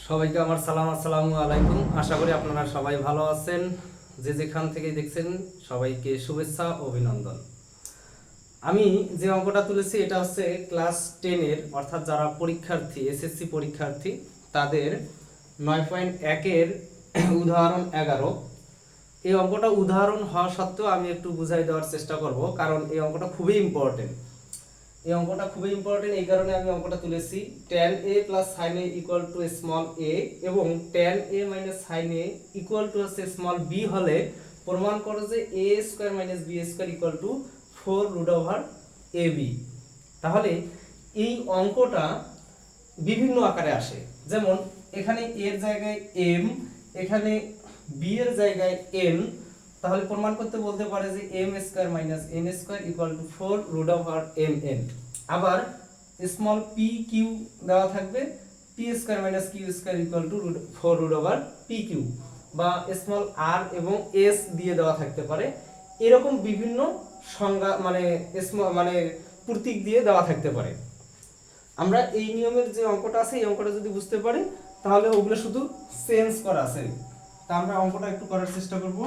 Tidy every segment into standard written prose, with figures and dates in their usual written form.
সবাইকে আমার সালাম, আসসালামু আলাইকুম। আশা করি আপনারা সবাই ভালো আছেন। যে যেখান থেকে দেখছেন সবাইকে শুভেচ্ছা, অভিনন্দন। আমি যে অঙ্কটা তুলেছি এটা হচ্ছে ক্লাস 10-এর, অর্থাৎ যারা পরীক্ষার্থী, এসএসসি পরীক্ষার্থী, তাদের 9.1-এর উদাহরণ 11। এই অঙ্কটা উদাহরণ হওয়া সত্ত্বেও আমি একটু বুঝাই দেওয়ার চেষ্টা করব, কারণ এই অঙ্কটা খুবই ইম্পর্টেন্ট। এই অঙ্কটা খুবই ইম্পর্টেন্ট, এই কারণে আমি অঙ্কটা তুলেছি। tan a plus sin a equal to small a এবং tan a minus sin a equal to হচ্ছে স্মল b হলে প্রমাণ করো যে a square minus b square equal to 4 root over ab। তাহলে এই অঙ্কটা বিভিন্ন আকারে আসে, যেমন এখানে a এর জায়গায় m, এখানে b এর জায়গায় n। তাহলে প্রমাণ করতে বলতে পারে যে m square minus n square equal to 4 root over mn। আবার স্মল p q দেওয়া থাকবে, p square minus q square equal to 4 root over pq, বা স্মল r এবং s দিয়ে দেওয়া থাকতে পারে। এরকম বিভিন্ন সংজ্ঞা মানে প্রতীক দিয়ে দেওয়া থাকতে পারে। আমরা এই নিয়মের যে অঙ্কটা আছে এই অঙ্কটা যদি বুঝতে পারি তাহলে ওগুলো শুধু চেঞ্জ করা আছে। তা আমরা অঙ্কটা একটু করার চেষ্টা করব।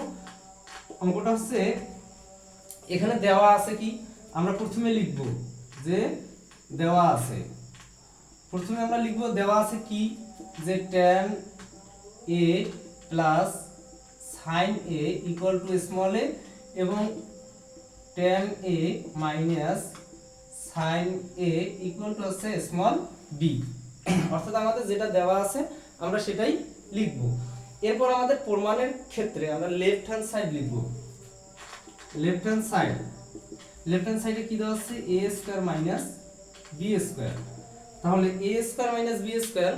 অঙ্কটা হচ্ছে এখানে দেওয়া আছে কি, আমরা প্রথমে লিখব যে দেওয়া আছে, প্রথমে আমরা লিখব দেওয়া আছে কি, যে tan a plus sin a equal to small a এবং tan a minus sin a equal to হচ্ছে স্মল b। অর্থাৎ আমাদের যেটা দেওয়া আছে আমরা সেটাই লিখব। এরপর আমাদের প্রমাণের ক্ষেত্রে আমরা লেফট হ্যান্ড সাইড লিখব। লেফট হ্যান্ড সাইডে কি দেওয়া আছে, a square minus b square. তাহলে a square minus b square,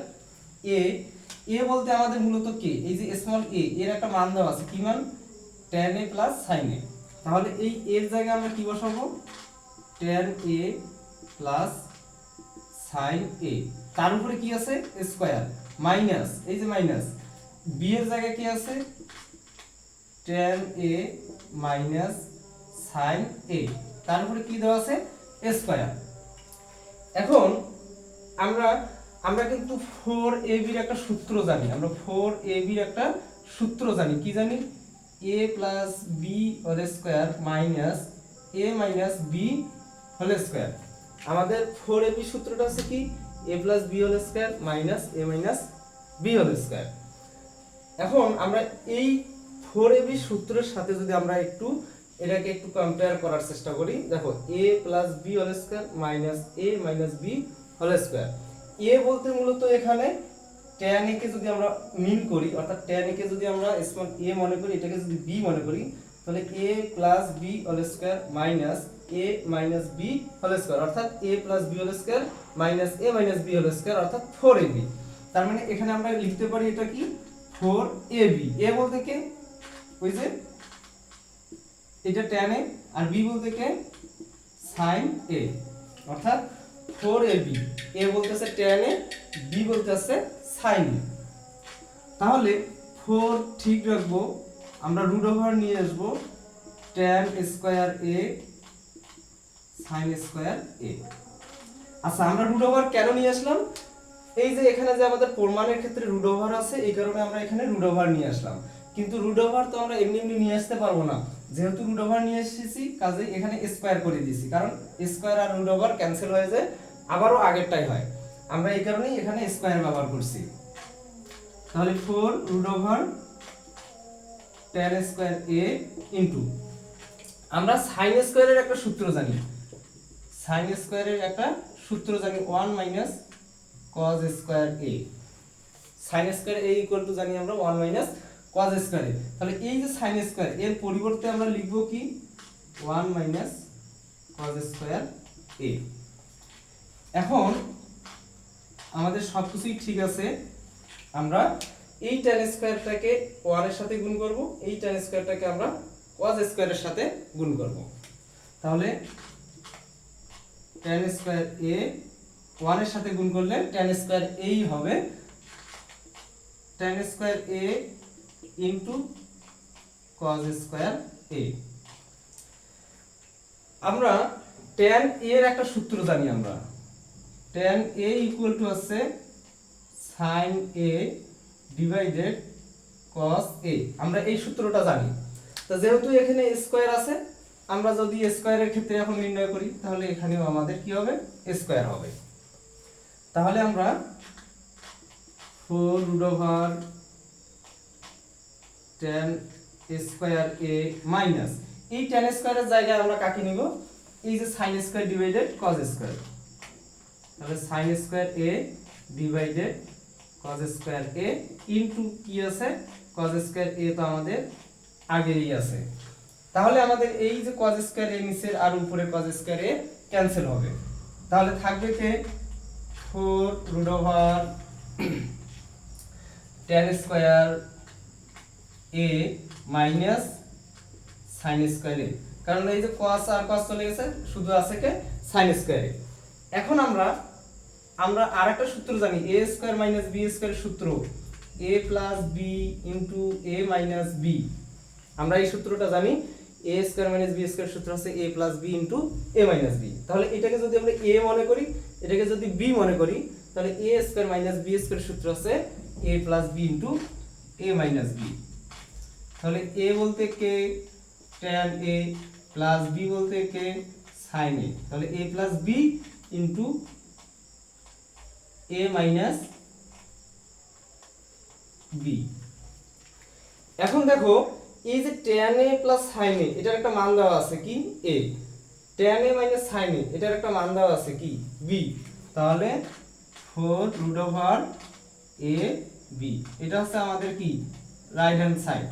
a বলতে আমাদের মূলত কি, এই যে স্মল a এর একটা মান দেওয়া আছে, কি মান, tan a plus sin a। তাহলে এই এর জায়গায় আমরা কি বসাবো, tan a plus sin a, তার উপরে কি আছে স্কয়ার, মাইনাস এই যে মাইনাস b এর জায়গায় কি আছে, tan a minus sin a, তার উপরে কি দেওয়া আছে স্কয়ার। এখন আমরা কিন্তু 4ab এর একটা সূত্র জানি, আমরা 4ab এর একটা সূত্র জানি, কি জানি, a plus b whole square minus a minus b whole square. আমাদের 4ab সূত্রটা হচ্ছে কি, a plus b whole square minus a minus b whole square. এখন আমরা এই 4ab সূত্রের সাথে যদি আমরা এটাকে একটু কম্পেয়ার করার চেষ্টা করি, দেখো a plus b whole square minus a minus b whole square. a বলতে মূলত এখানে tan a কে যদি আমরা মিন করি, অর্থাৎ tan a কে যদি আমরা স্মল a মনে করি, এটাকে যদি b মনে করি, তাহলে a plus b whole square minus a minus b whole square, অর্থাৎ a plus b whole square minus a minus b whole square, অর্থাৎ 4ab। তার মানে এখানে আমরা লিখতে পারি এটা কি, 4ab। a বলতে কে, ওই যে এটা tan a, আর b বলতে কে sin a, অর্থাৎ 4ab। a বলতেছে tan a, b বলতেছে sin a। তাহলে 4 ঠিক রাখবো, আমরা রুট ওভার নিয়ে আসব tan square a sin square a। আচ্ছা, আমরা রুট ওভার কেন নিয়ে আসলাম, এই যে এখানে যে আমাদের প্রমাণের ক্ষেত্রে রুট ওভার আছে এই কারণে আমরা এখানে রুট ওভার নিয়ে আসলাম। কিন্তু রুট ওভার তো আমরা এমনি এমনি নিয়ে আসতে পারবো না, যেহেতু রুট ওভার নিয়ে এসেছি কাজেই এখানে স্কয়ার করে দিয়েছি, কারণ স্কয়ার আর রুট ওভার ক্যান্সেল হয়ে যায়, আবারও আগেরটাই হয়, আমরা এই কারণেই এখানে স্কয়ার ব্যবহার করছি। তাহলে 4 root over tan square a into, আমরা sin স্কয়ারের একটা সূত্র জানি, sin স্কয়ারের একটা সূত্র জানি 1 minus cos square a। sin square a equal to জানি আমরা 1 মাইনাস cos স্কয়ার a। তাহলে এই যে sin স্কয়ার এর পরিবর্তে আমরা লিখব কি, 1 মাইনাস cos স্কয়ার a। এখন আমাদের সবকিছুই ঠিক আছে, আমরা এই tan স্কয়ারটাকে 1 এর সাথে গুণ করব, এই tan স্কয়ারটাকে আমরা cos স্কয়ারের সাথে গুণ করব। তাহলে tan স্কয়ার a 1 এর সাথে গুণ করলে tan স্কয়ার a হবে tan square a into cos square a। আমরা tan a এর একটা সূত্র জানি, আমরা tan a ইকুয়াল টু আছে সাইন এ ডিভাইডেড কস এ। আমরা এই সূত্রটা জানি। তো যেহেতু এখানে স্কয়ার আছে, আমরা যদি স্কয়ারের ক্ষেত্রে এখন নির্ণয় করি তাহলে এখানেও আমাদের কি হবে, স্কয়ার হবে। তাহলে আমরা 4 রুট ওভার tan স্কয়ার এ মাইনাস এই tan স্কয়ারের জায়গায় আমরা কাকে নিব, এই যে sin square divided cos square. তাহলে sin স্কয়ার এ ডিভাইডেড cos স্কয়ার এ ইনটু কি আছে, cos স্কয়ার এ তো আমাদের আগেই আছে। তাহলে আমাদের এই যে cos স্কয়ার এ নিচের আর উপরে cos স্কয়ার এ ক্যান্সেল হবে। তাহলে থাকবে কে 4 রুট ওভার tan স্কয়ার এ মাইনাস sin স্কয়ার এ, কারণ এই যে cos আর cos চলে গেছে, শুধু আছে কে sin স্কয়ার এ। এখন আমরা আরেকটা সূত্র জানি, a square minus b square সূত্র, a plus b into a minus b। আমরা এই সূত্রটা জানি, a square minus b square সূত্র আছে a plus b into a minus b। তাহলে এটাকে যদি আমরা a মনে করি, এটাকে যদি b মনে করি, তাহলে a square minus b square সূত্র আছে a plus b into a minus b। তাহলে a বলতে কে tan a প্লাস b বলতে কে sin a। তাহলে a plus b into a minus b। এখন দেখো এই যে tan a plus sin a এটার একটা মান দেওয়া আছে কি a, tan a minus sin a এটার একটা মান দেওয়া আছে কি b। তাহলে 4 রুট ওভার a b, এটা হচ্ছে আমাদের কি রাইট হ্যান্ড সাইড।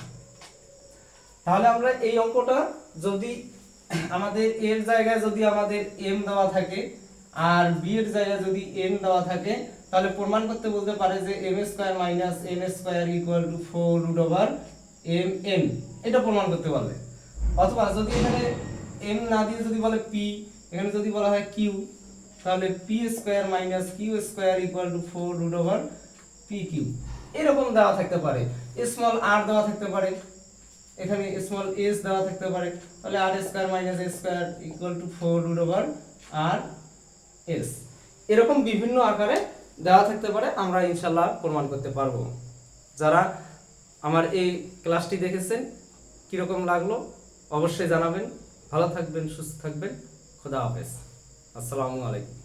তাহলে আমরা এই অঙ্কটা যদি আমাদের এর জায়গায় যদি আমাদের m দেওয়া থাকে আর b এর জায়গায় যদি n দেওয়া থাকে, তাহলে প্রমাণ করতে বলতে পারে যে m square minus n square equal to 4 root over mn, এটা প্রমাণ করতে পারবে। অথবা যদি এখানে m না দিয়ে যদি বলে p, এখানে যদি বলা হয় q, তাহলে p square minus q square equal to 4 root over pq, এরকম দেওয়া থাকতে পারে। স্মল r দেওয়া থাকতে পারে, এখানে স্মল s দেওয়া থাকতে পারে, তাহলে r square minus s square equal to 4 root over r s, এরকম বিভিন্ন আকারে দেওয়া থাকতে পারে। আমরা ইনশাআল্লাহ প্রমাণ করতে পারবো। যারা আমার এই ক্লাসটি দেখেছেন কিরকম লাগলো অবশ্যই জানাবেন। ভালো থাকবেন, সুস্থ থাকবেন। খোদা হাফেজ, আসসালামু আলাইকুম।